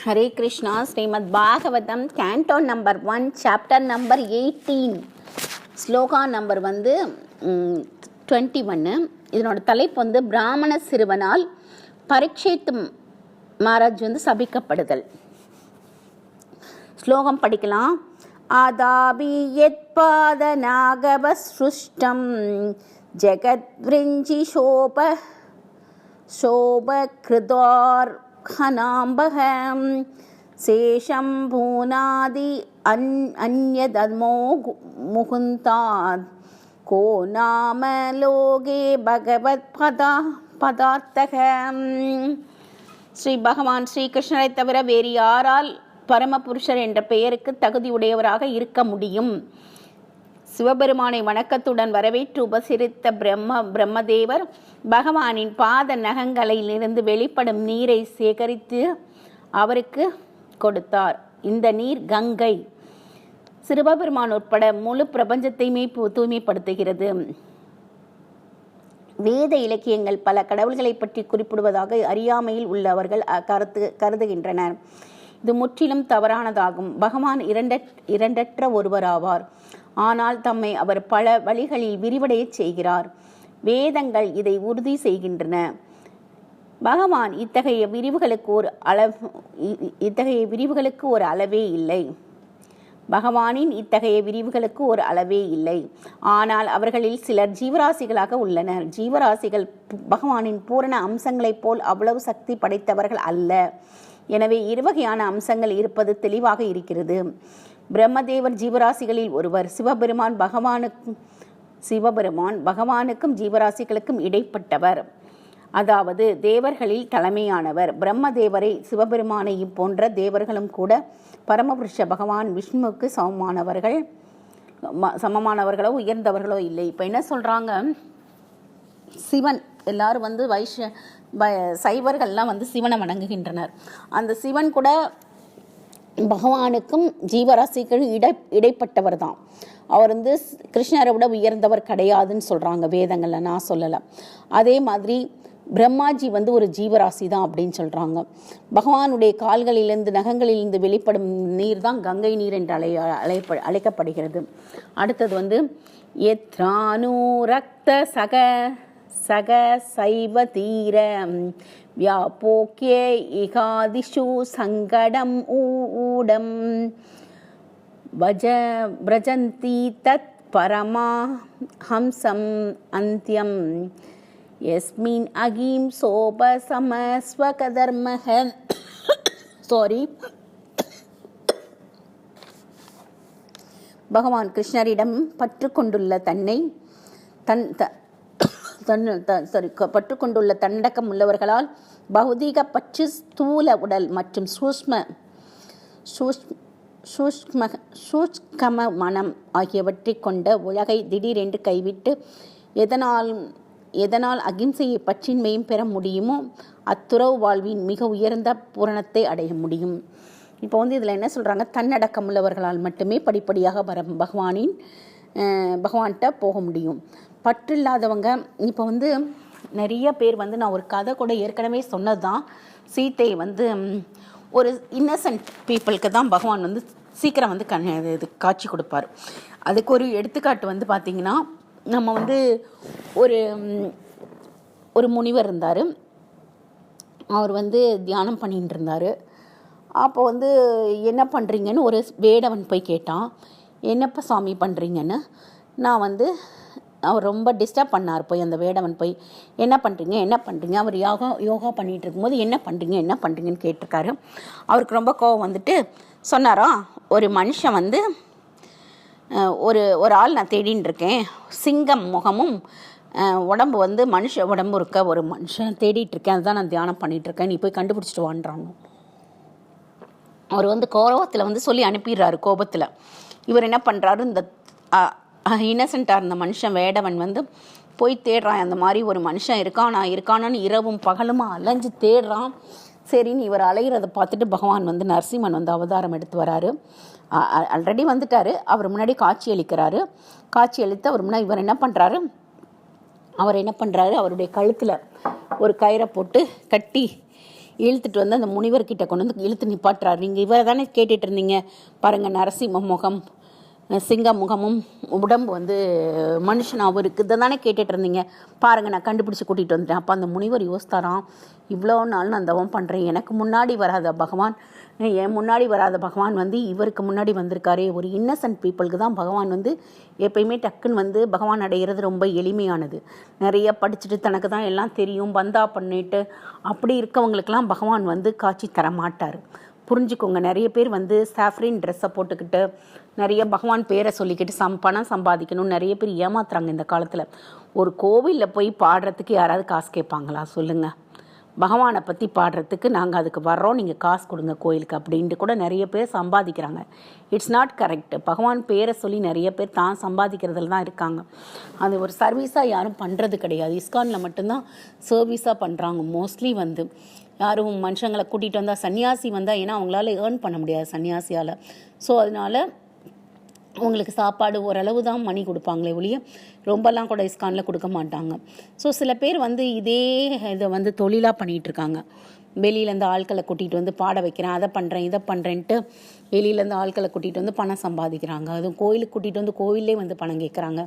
Hare Krishna. Srimad Bhagavatam canto number 1 chapter number 18 shloka number 21. இதனோட தலைப்பு பிராமண சிறுவனால் பரீட்சித் மகாராஜ் சபிக்கப்படுதல். ஸ்லோகம் படிக்கலாம். ஆதாபி யத் பாத நாகவஸ்ருஷ்டம் ஜெகத்விருஞ்சி சோபக்ருதார் ஹனாம்பகம் சேஷம் பூனாதி அந்யதமோ முகுந்தாத் கோ நாம லோகே பகவத் பதார்த்தகம். ஸ்ரீ பகவான் ஸ்ரீகிருஷ்ணரை தவிர வேறு யாரால் பரமபுருஷர் என்ற பெயருக்கு தகுதியுடையவராக இருக்க முடியும்? சிவபெருமானை வணக்கத்துடன் வரவேற்று உபசரித்த பிரம்மதேவர் பகவானின் பாத நகங்களிலிருந்து வெளிப்படும் நீரை சேகரித்து அவருக்கு கொடுத்தார். இந்த நீர் கங்கை. சிவபெருமான் உட்பட முழு பிரபஞ்சத்தையுமே தூய்மைப்படுத்துகிறது. வேத இலக்கியங்கள் பல கடவுள்களை பற்றி குறிப்பிடுவதாக அறியாமையில் உள்ளவர்கள் கருதுகின்றனர். இது முற்றிலும் தவறானதாகும். பகவான் இரண்டற்ற ஒருவராவார். ஆனால் தம்மை அவர் பல வழிகளில் விரிவடைய செய்கிறார். வேதங்கள் இதை உறுதி செய்கின்றன. பகவான் இத்தகைய விரிவுகளுக்கு ஒரு அளவே இல்லை. பகவானின் இத்தகைய விரிவுகளுக்கு ஒரு அளவே இல்லை. ஆனால் அவர்களில் சிலர் ஜீவராசிகளாக உள்ளனர். ஜீவராசிகள் பகவானின் பூரண அம்சங்களைப் போல் அவ்வளவு சக்தி படைத்தவர்கள் அல்ல. எனவே இருவகையான அம்சங்கள் இருப்பது தெளிவாக இருக்கிறது. பிரம்மதேவர் ஜீவராசிகளில் ஒருவர். சிவபெருமான் பகவானுக்கும் ஜீவராசிகளுக்கும் இடைப்பட்டவர், அதாவது தேவர்களில் தலைமையானவர். பிரம்மதேவரை சிவபெருமானையும் போன்ற தேவர்களும் கூட பரமபுருஷ பகவான் விஷ்ணுவுக்கு சமமானவர்களோ உயர்ந்தவர்களோ இல்லை. இப்போ என்ன சொல்கிறாங்க, சிவன் எல்லாரும் சைவர்கள்லாம் சிவனை வணங்குகின்றனர். அந்த சிவன் கூட பகவானுக்கும் ஜீவராசிக்கும் இடைப்பட்டவர் தான். அவர் கிருஷ்ணரை விட உயர்ந்தவர் கிடையாதுன்னு சொல்கிறாங்க வேதங்களில், நான் சொல்லலை. அதே மாதிரி பிரம்மாஜி ஒரு ஜீவராசி தான் அப்படின்னு சொல்கிறாங்க. பகவானுடைய கால்களிலிருந்து நகங்களிலிருந்து வெளிப்படும் நீர் தான் கங்கை நீர் என்று அழைக்கப்படுகிறது. அடுத்தது எத்ரானு ரக்த சக சைவ தீர வியாபோக்யே இகாதிஷு சங்கடம் ஊடம் பிரஜந்தி தத் பரமா ஹம்சம் அந்தியம் யஸ்மின் அகீம் சோப சமஸ்வகதர்மஹ. பகவான் கிருஷ்ணரிடம் பற்றுக்கொண்டுள்ள பற்றுக்கொண்டுள்ள தண்டகம் உள்ளவர்களால் பௌதீக பற்று, ஸ்தூல உடல் மற்றும் சூஷ்கம மனம் ஆகியவற்றை கொண்ட உலகை திடீரென்று கைவிட்டு எதனால் அகிம்சையை பற்றின்மையும் பெற முடியுமோ அத்துறவு வாழ்வின் மிக உயர்ந்த பூரணத்தை அடைய முடியும். இப்போ இதில் என்ன சொல்கிறாங்க, தன்னடக்கம் உள்ளவர்களால் மட்டுமே படிப்படியாக பகவான்கிட்ட போக முடியும். பற்று இல்லாதவங்க இப்போ நிறைய பேர் நான் ஒரு கதை கூட ஏற்கனவே சொன்னது தான். சீத்தை ஒரு இன்னசென்ட் பீப்புளுக்கு தான் பகவான் சீக்கிரம் இது காட்சி கொடுப்பார். அதுக்கு ஒரு எடுத்துக்காட்டு பார்த்திங்கன்னா, நம்ம ஒரு முனிவர் இருந்தார். அவர் தியானம் பண்ணிட்டு இருந்தார். அப்போ என்ன பண்ணுறீங்கன்னு ஒரு வேடவன் போய் கேட்டான். என்னப்பா சாமி பண்ணுறீங்கன்னு. நான் அவர் ரொம்ப டிஸ்டர்ப் பண்ணார். போய் அந்த வேடவன் போய் என்ன பண்ணுறீங்க அவர் யோகா பண்ணிகிட்டு இருக்கும்போது என்ன பண்ணுறீங்கன்னு கேட்டிருக்காரு. அவருக்கு ரொம்ப கோவம் சொன்னாராம், ஒரு மனுஷன் ஒரு ஆள் நான் தேடின்னு இருக்கேன். சிங்கம் முகமும் உடம்பு மனுஷ உடம்பு இருக்க ஒரு மனுஷன் தேடிட்டு இருக்கேன். அதுதான் நான் தியானம் பண்ணிகிட்ருக்கேன். நீ போய் கண்டுபிடிச்சிட்டு வான்றாங்க. அவர் கோபத்தில் சொல்லி அனுப்பிடுறாரு. கோபத்தில் இவர் என்ன பண்ணுறாரு, இந்த இன்னசென்ட்டாக இருந்த மனுஷன் வேடவன் போய் தேடுறான். அந்த மாதிரி ஒரு மனுஷன் இருக்கானான்னு இரவும் பகலுமா அலைஞ்சு தேடுறான். சரின்னு இவர் அலைகிறத பார்த்துட்டு பகவான் நரசிம்மன் அவதாரம் எடுத்து வராரு. ஆல்ரெடி வந்துட்டார். அவர் முன்னாடி காட்சி அளிக்கிறாரு. காட்சி அளித்து அவர் முன்னாடி இவர் என்ன பண்ணுறாரு, அவருடைய கழுத்தில் ஒரு கயிறை போட்டு கட்டி இழுத்துட்டு வந்து அந்த முனிவர்கிட்ட கொண்டு வந்து இழுத்து நிப்பாட்டுறாரு. நீங்கள் இவரை தானே கேட்டுட்டு இருந்தீங்க, பாருங்கள் நரசிம்ம முகம், சிங்க முகமும் உடம்பு வந்து மனுஷனாகவும் இருக்குது, இதை தானே கேட்டுட்டு இருந்தீங்க, பாருங்கள் நான் கண்டுபிடிச்சி கூட்டிகிட்டு வந்துட்டேன். அப்போ அந்த முனிவர் யோசித்தாராம், இவ்வளோ நாள் நான் தவம் பண்ணுறேன், எனக்கு முன்னாடி வராத பகவான், என் முன்னாடி வராத பகவான் வந்து இவருக்கு முன்னாடி வந்திருக்காரே. ஒரு இன்னசென்ட் பீப்புளுக்கு தான் பகவான் வந்து எப்பயுமே டக்குன்னு வந்து பகவான் அடைகிறது ரொம்ப எளிமையானது. நிறைய படிச்சுட்டு தனக்கு தான் எல்லாம் தெரியும் பந்தா பண்ணிட்டு அப்படி இருக்கவங்களுக்கெல்லாம் பகவான் வந்து காட்சி தர மாட்டார். புரிஞ்சுக்கோங்க. நிறைய பேர் வந்து சாஃப்ரின் ட்ரெஸ்ஸை போட்டுக்கிட்டு நிறைய பகவான் பேரை சொல்லிக்கிட்டு பணம் சம்பாதிக்கணும் நிறைய பேர் ஏமாத்துறாங்க இந்த காலத்தில். ஒரு கோவிலில் போய் பாடுறதுக்கு யாராவது காசு கேட்பாங்களா சொல்லுங்கள்? பகவானை பற்றி பாடுறதுக்கு நாங்கள் அதுக்கு வர்றோம், நீங்கள் காசு கொடுங்க கோயிலுக்கு அப்படின்ட்டு கூட நிறைய பேர் சம்பாதிக்கிறாங்க. It's not correct. பகவான் பேரை சொல்லி நிறைய பேர் தான் சம்பாதிக்கிறதுல தான் இருக்காங்க. அது ஒரு சர்வீஸாக யாரும் பண்ணுறது கிடையாது. இஸ்கானில் மட்டும்தான் சர்வீஸாக பண்ணுறாங்க மோஸ்ட்லி. வந்து யாரும் மனுஷங்களை கூட்டிகிட்டு வந்தால் சன்னியாசி வந்தால், ஏன்னா அவங்களால ஏர்ன் பண்ண முடியாது சன்னியாசியால். ஸோ அதனால் உங்களுக்கு சாப்பாடு ஓரளவு தான் மணி கொடுப்பாங்களே ஒழிய ரொம்பலாம் கூட இஸ்கானில் கொடுக்க மாட்டாங்க. ஸோ சில பேர் வந்து இதே இதை வந்து தொழிலாக பண்ணிகிட்ருக்காங்க. வெளியிலேருந்து ஆட்களை கூட்டிகிட்டு வந்து பாட வைக்கிறேன், அதை பண்ணுறேன், இதை பண்ணுறேன்ட்டு வெளியிலேருந்து ஆட்களை கூட்டிகிட்டு வந்து பணம் சம்பாதிக்கிறாங்க. அதுவும் கோயிலுக்கு கூட்டிகிட்டு வந்து கோவிலே வந்து பணம் கேட்குறாங்க.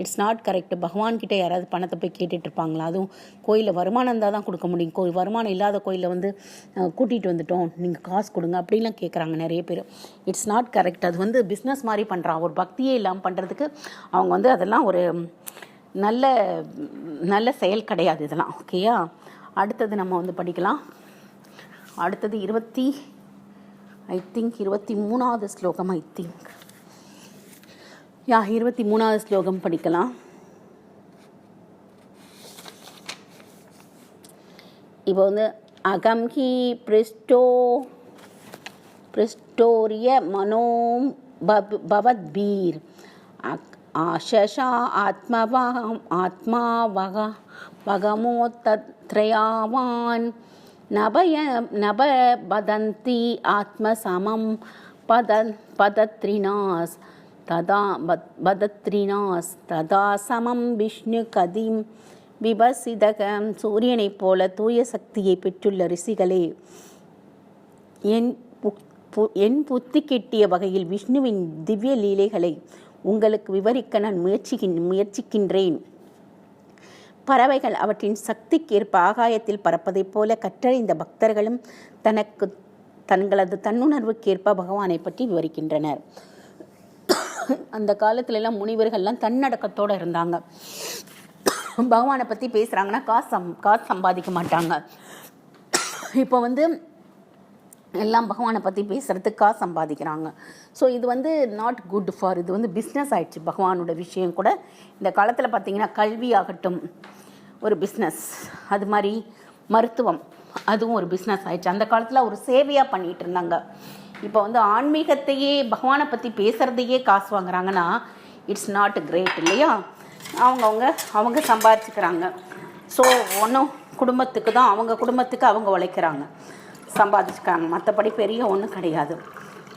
It's not correct. பகவான்கிட்ட யாராவது பணத்தை போய் கேட்டுட்ருப்பாங்களா? அதுவும் கோயிலில் வருமானம் இருந்தால் தான் கொடுக்க முடியும். வருமானம் இல்லாத கோயிலில் வந்து கூட்டிகிட்டு வந்துட்டோம் நீங்கள் காசு கொடுங்க அப்படின்லாம் கேட்குறாங்க நிறைய பேர். It's not correct. அது வந்து பிஸ்னஸ் மாதிரி பண்ணுறான். ஒரு பக்தியே இல்லாமல் பண்ணுறதுக்கு அவங்க வந்து அதெல்லாம் ஒரு நல்ல நல்ல செயல் கிடையாது இதெல்லாம். ஓகேயா? அடுத்தது நம்ம வந்து படிக்கலாம். அடுத்தது 23வது ஸ்லோகம். 23வது ஸ்லோகம் படிக்கலாம். இப்போ வந்து அகம் ஹி பிரிஸ்டோரிய மனோ பவத்பீர் ஆஷா ஆத்மாவகமோ தத்ரயாவான் நபதந்தி ஆத்மசமம் பதத்ரிநாஸ் ததா சமம் விஷ்ணு கதிம் விபசிதகம். சூரியனைப் போல தூய சக்தியை பெற்றுள்ள ரிஷிகளே, என் புத்தி கெட்டிய வகையில் விஷ்ணுவின் திவ்ய லீலைகளை உங்களுக்கு விவரிக்க நான் முயற்சிக்கின்றேன். பறவைகள் அவற்றின் சக்திக்கேற்ப ஆகாயத்தில் பறப்பதைப் போல கற்றறிந்த பக்தர்களும் தங்களது தன்னுணர்வுக்கேற்ப பகவானை பற்றி விவரிக்கின்றனர். அந்த காலத்துலலாம் முனிவர்கள்லாம் தன்னடக்கத்தோடு இருந்தாங்க. பகவானை பற்றி பேசுகிறாங்கன்னா காசு சம்பாதிக்க மாட்டாங்க. இப்போ வந்து எல்லாம் பகவானை பற்றி பேசுகிறதுக்கு காசு சம்பாதிக்கிறாங்க. ஸோ இது வந்து நாட் குட் ஃபார், இது வந்து பிஸ்னஸ் ஆகிடுச்சு. பகவானோட விஷயம் கூட இந்த காலத்தில் பார்த்திங்கன்னா கல்வி ஆகட்டும் ஒரு பிஸ்னஸ், அது மாதிரி மருத்துவம் அதுவும் ஒரு பிஸ்னஸ் ஆகிடுச்சு. அந்த காலத்தில் ஒரு சேவையாக பண்ணிகிட்டு இருந்தாங்க. இப்போ வந்து ஆன்மீகத்தையே பகவானை பற்றி பேசுகிறதையே காசு வாங்குறாங்கன்னா இட்ஸ் நாட் கிரேட் இல்லையா? அவங்க சம்பாதிச்சுக்கிறாங்க. ஸோ ஒன்றும் குடும்பத்துக்கு தான், அவங்க குடும்பத்துக்கு அவங்க உழைக்கிறாங்க, சம்பாதிச்சுக்காங்க. மற்றபடி பெரிய ஒன்றும் கிடையாது.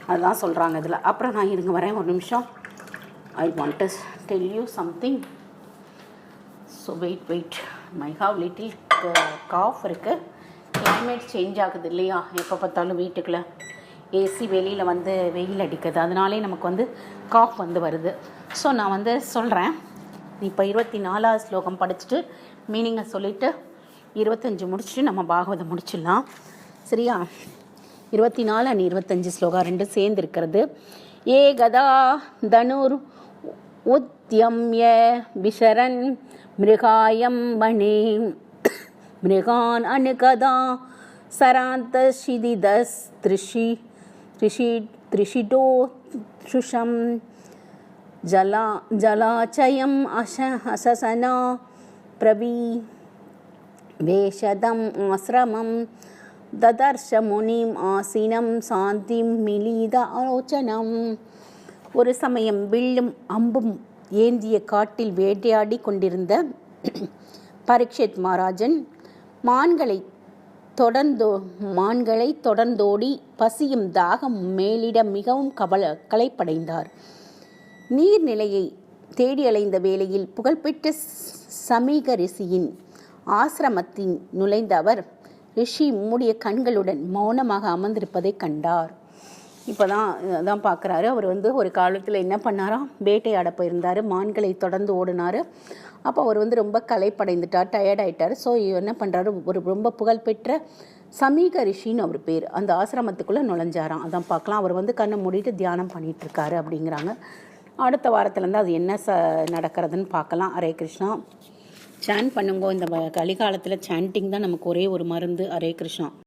அதுதான் சொல்கிறாங்க இதில். அப்புறம் நான் இருங்க வரேன் ஒரு நிமிஷம். I want to tell you something. So wait my have little cough இருக்குது. கிளைமேட் சேஞ்ச் ஆகுது இல்லையா? எப்போ பார்த்தாலும் வீட்டுக்குள்ளே ஏசி, வெளியில் வந்து வெயில் அடிக்குது, அதனாலே நமக்கு வந்து காஃப் வந்து வருது. ஸோ நான் வந்து சொல்கிறேன். இப்போ 24வது ஸ்லோகம் படிச்சுட்டு மீனிங்கை சொல்லிவிட்டு 25 முடிச்சுட்டு நம்ம பாகவதம் முடிச்சிடலாம். சரியா? 24 and 25 ஸ்லோகா ரெண்டும் சேர்ந்து இருக்கிறது. ஏ கதா தனுர் உத்யம்ய விஷரன் மிருகாயம் வனே மிருகான் அனுகதா சராந்த சிதிதஸ் த்ரிஷிடோ சுஷம் ஜலாச்சயம் அசசனா பிரவி வேஷதம் ஆசிரமம் ததர்ஷ முனிம் ஆசீனம் சாந்திம் மிலீத ஆலோச்சனம். ஒரு சமயம் வில்லும் அம்பும் ஏந்திய காட்டில் வேட்டையாடி கொண்டிருந்த பரீட்சித் மகாராஜன் மான்களை தொடர்ந்தோடி பசியும் தாகம் மேலிட மிகவும் களைப்படைந்தார். நீர்நிலையை தேடி அலைந்த வேளையில் புகழ்பெற்ற சமீக ரிஷியின் ஆசிரமத்தில் நுழைந்த அவர் ரிஷி மூடிய கண்களுடன் மௌனமாக அமர்ந்திருப்பதை கண்டார். இப்போ தான் பார்க்குறாரு. அவர் வந்து ஒரு காலத்தில் என்ன பண்ணாராம், வேட்டையாட போயிருந்தார், மான்களை தொடர்ந்து ஓடினார். அப்போ அவர் வந்து ரொம்ப களைப்படைந்துட்டார், டயர்ட் ஆகிட்டார். ஸோ என்ன பண்ணுறாரு, ஒரு ரொம்ப புகழ்பெற்ற சமீக ரிஷின்னு அவர் பேர், அந்த ஆசிரமத்துக்குள்ளே நுழைஞ்சாராம். அதான் பார்க்கலாம். அவர் வந்து கண்ணை மூடிட்டு தியானம் பண்ணிகிட்ருக்காரு அப்படிங்கிறாங்க. அடுத்த வாரத்துலேருந்து அது என்ன நடக்கிறதுன்னு பார்க்கலாம். ஹரே கிருஷ்ணா. சாண்ட் பண்ணுங்க. இந்த கலிகாலத்தில் சாண்டிங் தான் நமக்கு ஒரே ஒரு மருந்து. ஹரே கிருஷ்ணா.